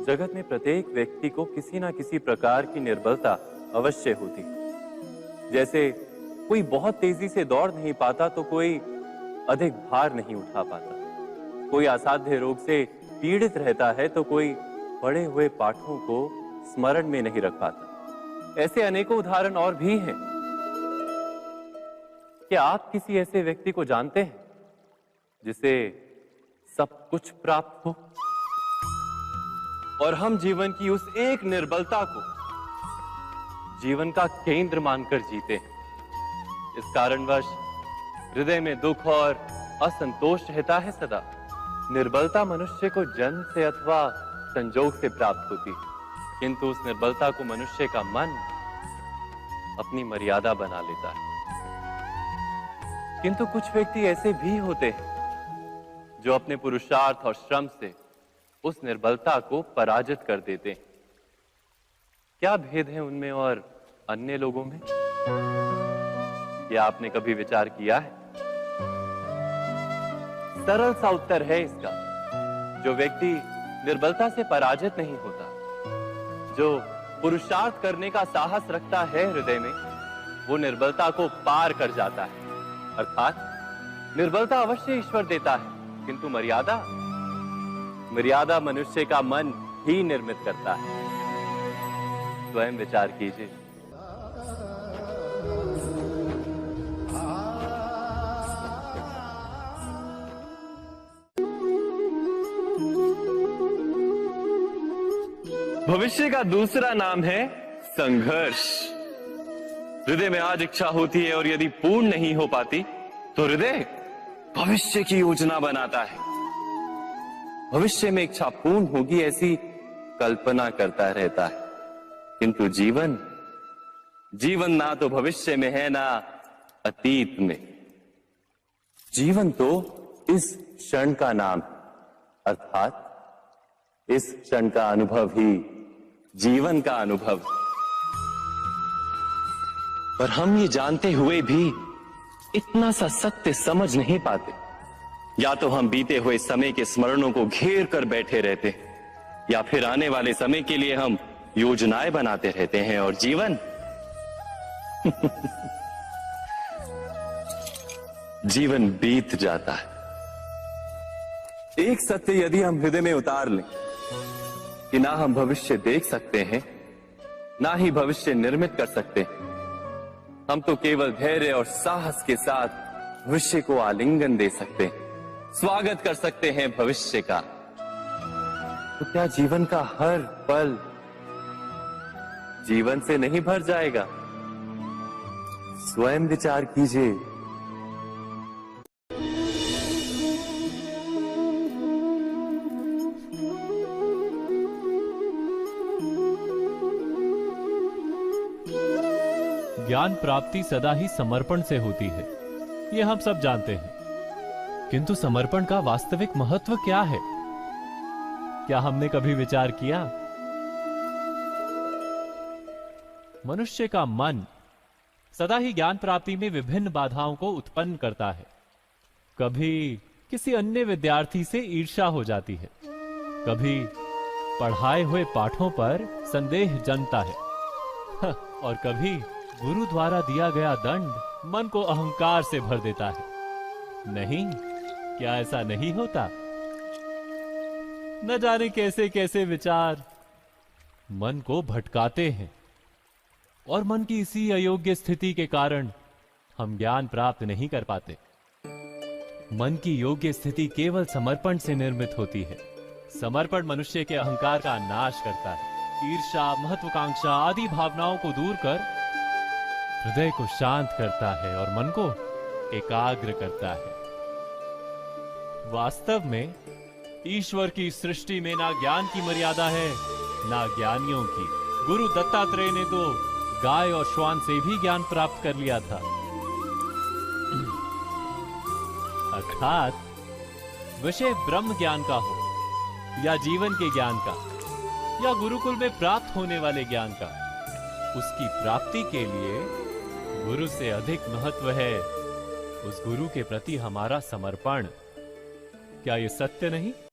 जगत में प्रत्येक व्यक्ति को किसी ना किसी प्रकार की निर्बलता अवश्य होती है। जैसे कोई बहुत तेजी से दौड़ नहीं पाता तो कोई अधिक भार नहीं उठा पाता, कोई असाध्य रोग से पीड़ित रहता है तो कोई पढ़े हुए पाठों को स्मरण में नहीं रख पाता। ऐसे अनेकों उदाहरण और भी हैं। क्या आप किसी ऐसे व्यक्ति को जानते हैं जिसे सब कुछ प्राप्त हो और हम जीवन की उस एक निर्बलता को जीवन का केंद्र मानकर जीते हैं? इस कारणवश हृदय में दुख और असंतोष रहता है सदा। निर्बलता मनुष्य को जन्म से अथवा संजोग से प्राप्त होती है, किंतु उस निर्बलता को मनुष्य का मन अपनी मर्यादा बना लेता है। किंतु कुछ व्यक्ति ऐसे भी होते हैं जो अपने पुरुषार्थ और श्रम से उस निर्बलता को पराजित कर देते हैं। क्या भेद है उनमें और अन्य लोगों में? क्या आपने कभी विचार किया है? सरल सा उत्तर है इसका। जो व्यक्ति निर्बलता से पराजित नहीं होता, जो पुरुषार्थ करने का साहस रखता है हृदय में, वो निर्बलता को पार कर जाता है। अर्थात निर्बलता अवश्य ईश्वर देता है, किंतु मर्यादा मनुष्य का मन ही निर्मित करता है। स्वयं विचार कीजिए। भविष्य का दूसरा नाम है संघर्ष। हृदय में आज इच्छा होती है और यदि पूर्ण नहीं हो पाती तो हृदय भविष्य की योजना बनाता है। भविष्य में इच्छा पूर्ण होगी ऐसी कल्पना करता रहता है, किंतु जीवन ना तो भविष्य में है ना अतीत में। जीवन तो इस क्षण का नाम है, अर्थात इस क्षण का अनुभव ही जीवन का अनुभव है। पर हम ये जानते हुए भी इतना सा सत्य समझ नहीं पाते। या तो हम बीते हुए समय के स्मरणों को घेर कर बैठे रहते हैं, या फिर आने वाले समय के लिए हम योजनाएं बनाते रहते हैं और जीवन जीवन बीत जाता है। एक सत्य यदि हम हृदय में उतार लें कि ना हम भविष्य देख सकते हैं, ना ही भविष्य निर्मित कर सकते हैं, हम तो केवल धैर्य और साहस के साथ भविष्य को आलिंगन दे सकते हैं, स्वागत कर सकते हैं भविष्य का। तो क्या जीवन का हर पल जीवन से नहीं भर जाएगा? स्वयं विचार कीजिए। ज्ञान प्राप्ति सदा ही समर्पण से होती है, ये हम सब जानते हैं। किंतु समर्पण का वास्तविक महत्व क्या है? क्या हमने कभी विचार किया? मनुष्य का मन सदा ही ज्ञान प्राप्ति में विभिन्न बाधाओं को उत्पन्न करता है। कभी किसी अन्य विद्यार्थी से ईर्ष्या हो जाती है, कभी पढ़ाए हुए पाठों पर संदेह जन्मता है और कभी गुरु द्वारा दिया गया दंड मन को अहंकार से भर देता है। नहीं, क्या ऐसा नहीं होता? न जाने कैसे कैसे विचार मन को भटकाते हैं और मन की इसी अयोग्य स्थिति के कारण हम ज्ञान प्राप्त नहीं कर पाते। मन की योग्य स्थिति केवल समर्पण से निर्मित होती है। समर्पण मनुष्य के अहंकार का नाश करता है। ईर्ष्या, महत्वाकांक्षा आदि भावनाओं को दूर कर हृदय को शांत करता है और मन को एकाग्र करता है। वास्तव में ईश्वर की सृष्टि में ना ज्ञान की मर्यादा है, ना ज्ञानियों की। गुरु दत्तात्रेय ने तो गाय और श्वान से भी ज्ञान प्राप्त कर लिया था। अर्थात विषय ब्रह्म ज्ञान का हो या जीवन के ज्ञान का या गुरुकुल में प्राप्त होने वाले ज्ञान का, उसकी प्राप्ति के लिए गुरु से अधिक महत्व है उस गुरु के प्रति हमारा समर्पण। क्या यह सत्य नहीं?